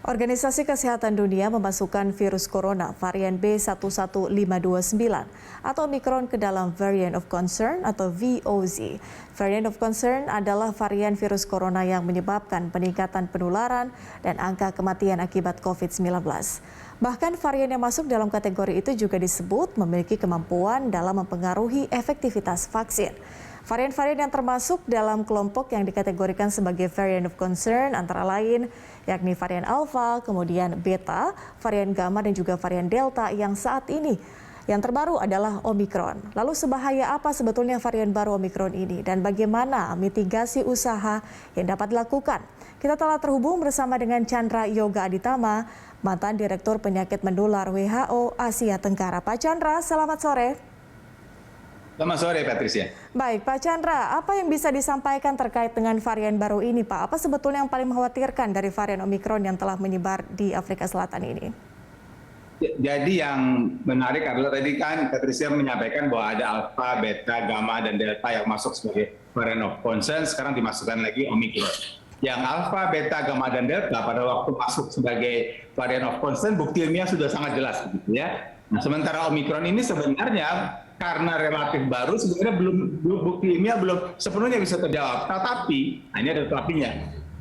Organisasi Kesehatan Dunia memasukkan virus corona varian B11529 atau Omicron ke dalam Variant of Concern atau VOC. Variant of Concern adalah varian virus corona yang menyebabkan peningkatan penularan dan angka kematian akibat COVID-19. Bahkan varian yang masuk dalam kategori itu juga disebut memiliki kemampuan dalam mempengaruhi efektivitas vaksin. Varian-varian yang termasuk dalam kelompok yang dikategorikan sebagai variant of concern antara lain yakni varian Alpha, kemudian Beta, varian Gamma dan juga varian Delta yang saat ini yang terbaru adalah Omicron. Lalu sebahaya apa sebetulnya varian baru Omicron ini dan bagaimana mitigasi usaha yang dapat dilakukan? Kita telah terhubung bersama dengan Chandra Yoga Aditama, mantan Direktur Penyakit Menular WHO Asia Tenggara. Pak Chandra, selamat sore. Selamat sore, Patricia. Baik, Pak Chandra, apa yang bisa disampaikan terkait dengan varian baru ini, Pak? Apa sebetulnya yang paling mengkhawatirkan dari varian Omicron yang telah menyebar di Afrika Selatan ini? Jadi yang menarik adalah tadi kan Patricia menyampaikan bahwa ada Alpha, Beta, Gamma, dan Delta yang masuk sebagai varian of concern, sekarang dimasukkan lagi Omicron. Yang Alpha, Beta, Gamma, dan Delta pada waktu masuk sebagai varian of concern, bukti ilmiah sudah sangat jelas, gitu ya. Nah, sementara Omicron ini sebenarnya karena relatif baru, sebenarnya bukti ilmiah belum sepenuhnya bisa terjawab. Tetapi, nah ini ada tetapinya,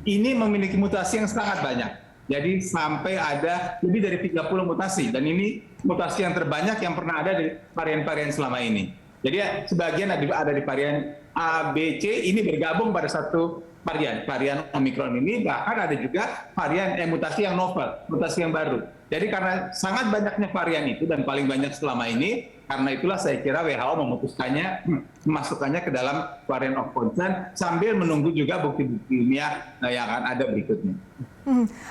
ini memiliki mutasi yang sangat banyak. Jadi sampai ada lebih dari 30 mutasi, dan ini mutasi yang terbanyak yang pernah ada di varian-varian selama ini. Jadi sebagian ada di varian A, B, C, ini bergabung pada satu varian Omicron ini, bahkan ada juga varian mutasi yang novel, mutasi yang baru. Jadi karena sangat banyaknya varian itu dan paling banyak selama ini, karena itulah saya kira WHO memutuskannya memasukkannya ke dalam variant of concern sambil menunggu juga bukti-bukti ilmiah yang akan ada berikutnya.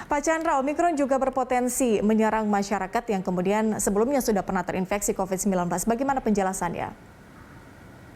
Pak Chandra, Omicron juga berpotensi menyerang masyarakat yang kemudian sebelumnya sudah pernah terinfeksi COVID-19. Bagaimana penjelasannya?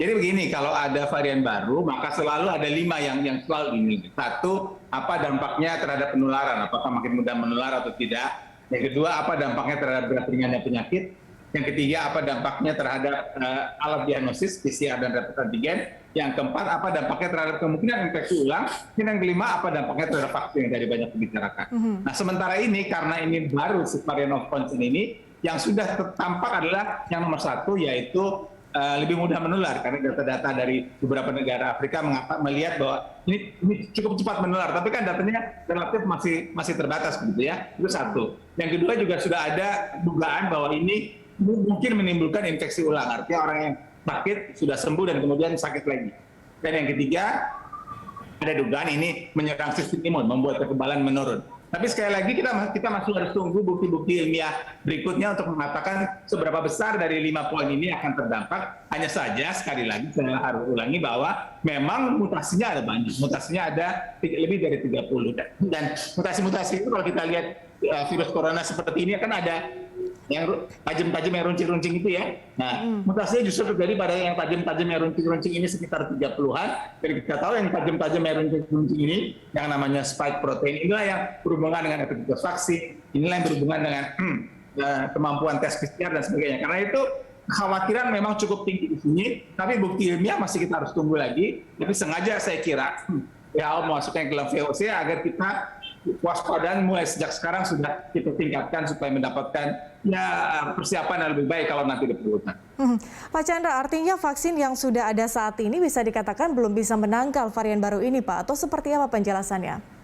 Jadi begini, kalau ada varian baru, maka selalu ada 5 yang selalu ini. Satu, apa dampaknya terhadap penularan? Apakah makin mudah menular atau tidak? Yang kedua, apa dampaknya terhadap berat ringannya penyakit? Yang ketiga, apa dampaknya terhadap alat diagnosis, PCR dan rapid antigen? Yang keempat, apa dampaknya terhadap kemungkinan infeksi ulang? Dan yang kelima, apa dampaknya terhadap vaksin yang tadi banyak dibicarakan? Nah, sementara ini, karena ini baru varian of concern ini, yang sudah tampak adalah yang nomor satu, yaitu lebih mudah menular, karena data-data dari beberapa negara Afrika melihat bahwa ini cukup cepat menular, tapi kan datanya relatif masih terbatas begitu ya. Itu satu. Yang kedua juga sudah ada dugaan bahwa ini mungkin menimbulkan infeksi ulang, artinya orang yang sakit sudah sembuh dan kemudian sakit lagi. Dan yang ketiga, ada dugaan ini menyerang sistem imun, membuat kekebalan menurun. Tapi sekali lagi kita masih harus tunggu bukti-bukti ilmiah berikutnya untuk mengatakan seberapa besar dari 5 poin ini akan terdampak. Hanya saja sekali lagi saya harus ulangi bahwa memang mutasinya ada banyak. Mutasinya ada lebih dari 30. Dan mutasi-mutasi itu kalau kita lihat virus corona seperti ini kan ada yang tajam-tajam yang runcing-runcing itu ya. Nah, mutasinya justru terjadi pada yang tajam-tajam yang runcing-runcing ini sekitar 30-an. Dan kita tahu yang tajam-tajam yang runcing-runcing ini, yang namanya spike protein, inilah yang berhubungan dengan efektivitas vaksin, inilah yang berhubungan dengan kemampuan tes PCR dan sebagainya. Karena itu kekhawatiran memang cukup tinggi di sini, tapi bukti ilmiah masih kita harus tunggu lagi. Tapi sengaja saya kira WHO memasukkan ke dalam VOC agar kita waspadaan mulai sejak sekarang sudah kita tingkatkan supaya mendapatkan persiapan yang lebih baik kalau nanti diperlukan. Pak Chandra, artinya vaksin yang sudah ada saat ini bisa dikatakan belum bisa menangkal varian baru ini, Pak? Atau seperti apa penjelasannya?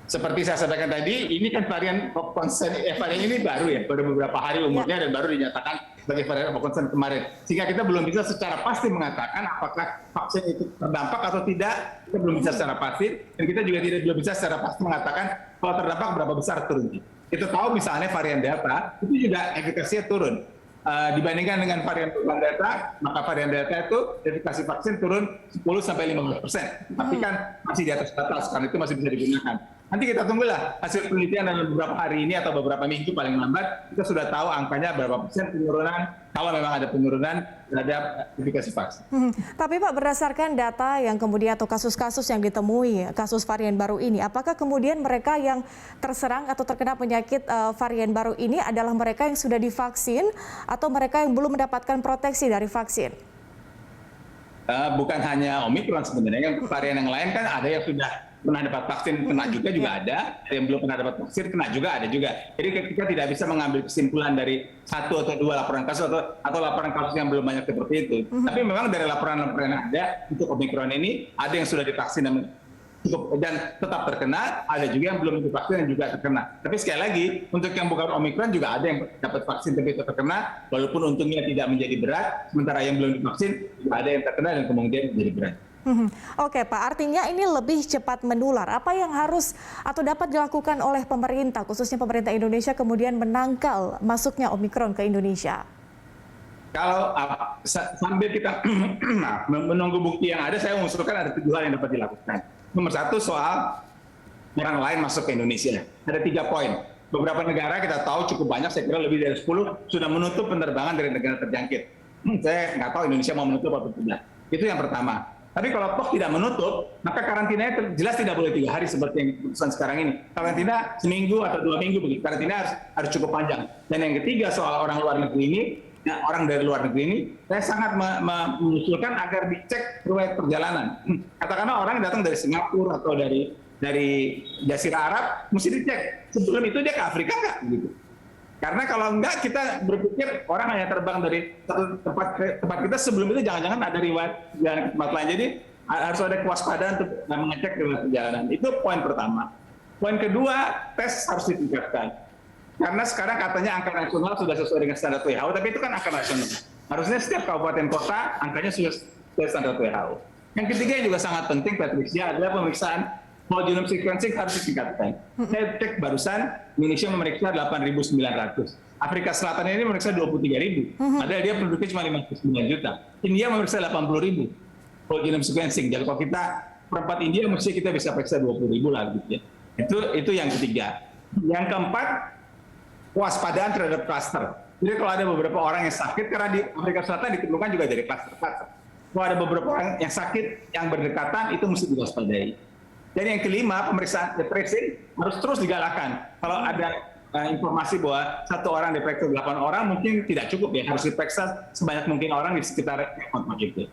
Seperti saya sampaikan tadi, ini kan varian of concern, varian ini baru ya, baru beberapa hari umurnya dan baru dinyatakan sebagai varian of concern kemarin. Sehingga kita belum bisa secara pasti mengatakan apakah vaksin itu terdampak atau tidak, kita belum bisa secara pasti, dan kita juga belum bisa secara pasti mengatakan kalau terdampak berapa besar turunnya. Kita tahu misalnya varian Delta, itu juga efikasinya turun. Dibandingkan dengan varian Delta, maka varian Delta itu efikasi vaksin turun 10-15%. Tapi kan masih di atas batas, karena itu masih bisa digunakan. Nanti kita tunggulah hasil penelitian dalam beberapa hari ini atau beberapa minggu paling lambat, kita sudah tahu angkanya berapa persen penurunan, kalau memang ada penurunan terhadap efikasi vaksin. Tapi Pak, berdasarkan data yang kemudian atau kasus-kasus yang ditemui, kasus varian baru ini, apakah kemudian mereka yang terserang atau terkena penyakit varian baru ini adalah mereka yang sudah divaksin atau mereka yang belum mendapatkan proteksi dari vaksin? Bukan hanya Omicron sebenarnya, varian yang lain kan ada yang sudah pernah dapat vaksin kena juga ada yang belum pernah dapat vaksin kena juga ada juga. Jadi kita tidak bisa mengambil kesimpulan dari 1 atau 2 laporan kasus atau laporan kasus yang belum banyak seperti itu. Tapi memang dari laporan-laporan yang ada untuk Omikron ini ada yang sudah divaksin dan tetap terkena, ada juga yang belum divaksin dan juga terkena. Tapi sekali lagi, untuk yang bukan Omikron juga ada yang dapat vaksin tapi itu terkena, walaupun untungnya tidak menjadi berat, sementara yang belum divaksin juga ada yang terkena dan kemudian menjadi berat. Oke Pak, artinya ini lebih cepat menular. Apa yang harus atau dapat dilakukan oleh pemerintah, khususnya pemerintah Indonesia kemudian menangkal masuknya Omikron ke Indonesia? Kalau sambil kita menunggu bukti yang ada, saya mengusulkan ada 7 hal yang dapat dilakukan. Nomor 1 soal orang lain masuk ke Indonesia. Ada 3 poin. Beberapa negara kita tahu cukup banyak, saya kira lebih dari 10 sudah menutup penerbangan dari negara terjangkit. Saya nggak tahu Indonesia mau menutup atau tidak. Itu yang pertama. Tapi kalau toh tidak menutup, maka karantinanya jelas tidak boleh 3 hari seperti yang keputusan sekarang ini. Karantina seminggu atau 2 minggu begitu. Karantina harus cukup panjang. Dan yang ketiga soal orang luar negeri ini, orang dari luar negeri ini, saya sangat mengusulkan agar dicek riwayat perjalanan. Katakanlah orang datang dari Singapura atau dari Jazirah Arab, mesti dicek. Sebelum itu dia ke Afrika nggak? Gitu. Karena kalau enggak, kita berpikir orang hanya terbang dari satu tempat kita, sebelum itu jangan-jangan ada riwayat perjalanan ke tempat lain. Jadi harus ada kewaspadaan untuk mengecek riwayat perjalanan. Itu poin pertama. Poin kedua, tes harus ditingkatkan. Karena sekarang katanya angka nasional sudah sesuai dengan standar WHO, tapi itu kan angka nasional. Harusnya setiap kabupaten kota angkanya sudah sesuai standar WHO. Yang ketiga yang juga sangat penting, Patricia, adalah pemeriksaan whole genome sequencing harus ditingkatkan. Saya cek barusan, Indonesia memeriksa 8.900. Afrika Selatan ini memeriksa 23.000. Padahal dia penduduknya cuma 59 juta. India memeriksa 80.000 whole genome sequencing. Jadi kalau kita perempat India, mesti kita bisa periksa 20.000 lah gitu ya. Itu yang ketiga. Yang keempat, kewaspadaan terhadap klaster. Jadi kalau ada beberapa orang yang sakit, karena di Afrika Selatan ditemukan juga dari klaster-klaster. Kalau ada beberapa orang yang sakit, yang berdekatan, itu mesti diwaspadai. Dan yang kelima, pemeriksaan tracing harus terus digalakkan. Kalau ada informasi bahwa 1 orang diperiksa 8 orang, mungkin tidak cukup ya, harus diperiksa sebanyak mungkin orang di sekitar kontak itu.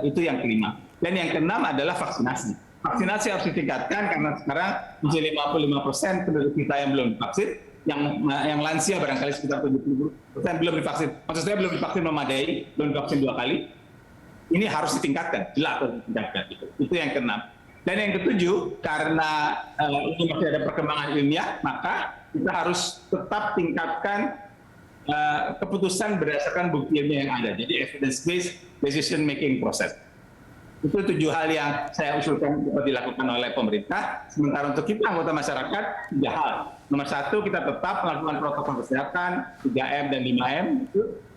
Itu yang kelima. Dan yang keenam adalah vaksinasi. Vaksinasi harus ditingkatkan karena sekarang masih 55% penduduk kita yang belum divaksin, yang lansia barangkali sekitar 70% belum divaksin. Maksud saya belum divaksin memadai, belum divaksin 2 kali. Ini harus ditingkatkan, jelas harus ditingkatkan. Itu yang keenam. Dan yang ketujuh, karena ini masih ada perkembangan ilmiah, maka kita harus tetap tingkatkan keputusan berdasarkan bukti ilmiah yang ada. Jadi evidence-based decision making process. Itu 7 hal yang saya usulkan dapat dilakukan oleh pemerintah. Sementara untuk kita anggota masyarakat, 3 hal. Nomor 1, kita tetap melakukan protokol kesehatan, 3M dan 5M.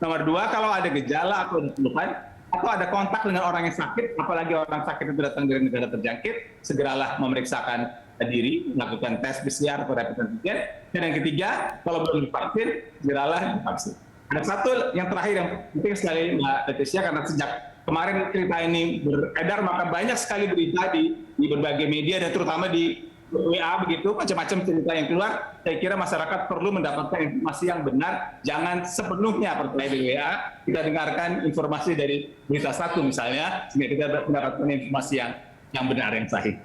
Nomor 2, kalau ada gejala atau keluhan, atau ada kontak dengan orang yang sakit, apalagi orang sakit itu datang dari negara terjangkit, segeralah memeriksakan diri, melakukan tes PCR atau rapid antigen. Dan yang ketiga, kalau belum divaksin, segeralah divaksin. Ada satu yang terakhir yang penting sekali Mbak Leticia, karena sejak kemarin cerita ini beredar, maka banyak sekali berita di berbagai media dan terutama di WA begitu, macam-macam cerita yang keluar. Saya kira masyarakat perlu mendapatkan informasi yang benar, jangan sepenuhnya percaya di WA. Kita dengarkan informasi dari berita satu misalnya, sehingga kita mendapatkan informasi yang benar, yang sahih.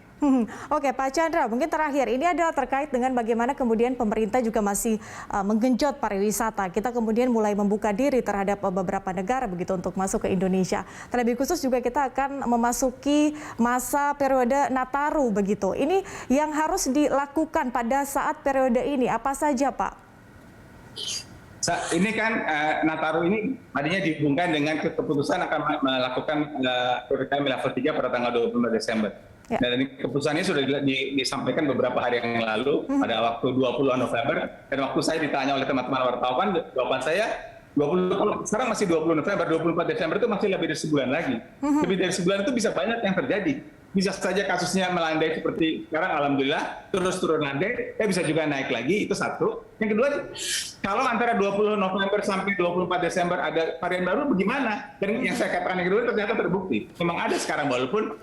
Oke Pak Chandra, mungkin terakhir ini adalah terkait dengan bagaimana kemudian pemerintah juga masih menggenjot pariwisata. Kita kemudian mulai membuka diri terhadap beberapa negara begitu untuk masuk ke Indonesia. Terlebih khusus juga kita akan memasuki masa periode Nataru begitu. Ini yang harus dilakukan pada saat periode ini apa saja Pak? Ini kan Nataru ini tadinya dihubungkan dengan keputusan akan melakukan PPKM level 3 pada tanggal 25 Desember. Ya. Dan ini keputusannya sudah disampaikan beberapa hari yang lalu pada waktu 20 November. Dan waktu saya ditanya oleh teman-teman wartawan, jawaban saya 20, sekarang masih 20 November, 24 Desember itu masih lebih dari sebulan lagi. Lebih dari sebulan itu bisa banyak yang terjadi. Bisa saja kasusnya melandai seperti sekarang, alhamdulillah, terus turun landai, bisa juga naik lagi, itu satu. Yang kedua, kalau antara 20 November sampai 24 Desember ada varian baru, bagaimana? Dan yang saya katakan yang kedua ternyata terbukti. Memang ada sekarang, walaupun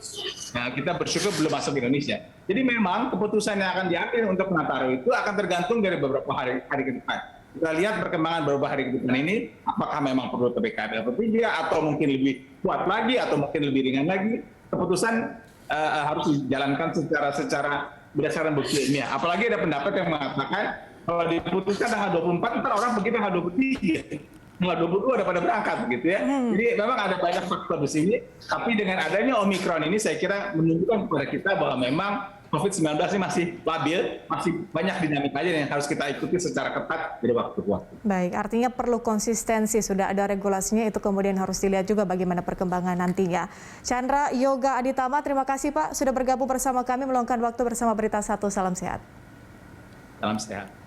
kita bersyukur belum masuk ke Indonesia. Jadi memang keputusan yang akan diambil untuk Nataru itu akan tergantung dari beberapa hari ke depan. Kita lihat perkembangan beberapa hari ke depan ini, apakah memang perlu PPKM level 3, atau mungkin lebih kuat lagi, atau mungkin lebih ringan lagi. Keputusan harus dijalankan secara berdasarkan bukti ilmiah. Apalagi ada pendapat yang mengatakan kalau diputuskan tanggal 24, ntar orang pergi tanggal 23. Tanggal 22 udah pada berangkat begitu ya. Jadi memang ada banyak faktor di sini. Tapi dengan adanya Omikron ini saya kira menunjukkan kepada kita bahwa memang COVID-19 ini masih labil, masih banyak dinamikanya yang harus kita ikuti secara ketat dari waktu ke waktu. Baik, artinya perlu konsistensi, sudah ada regulasinya, itu kemudian harus dilihat juga bagaimana perkembangan nantinya. Chandra Yoga Aditama, terima kasih Pak sudah bergabung bersama kami meluangkan waktu bersama Berita 1. Salam sehat. Salam sehat.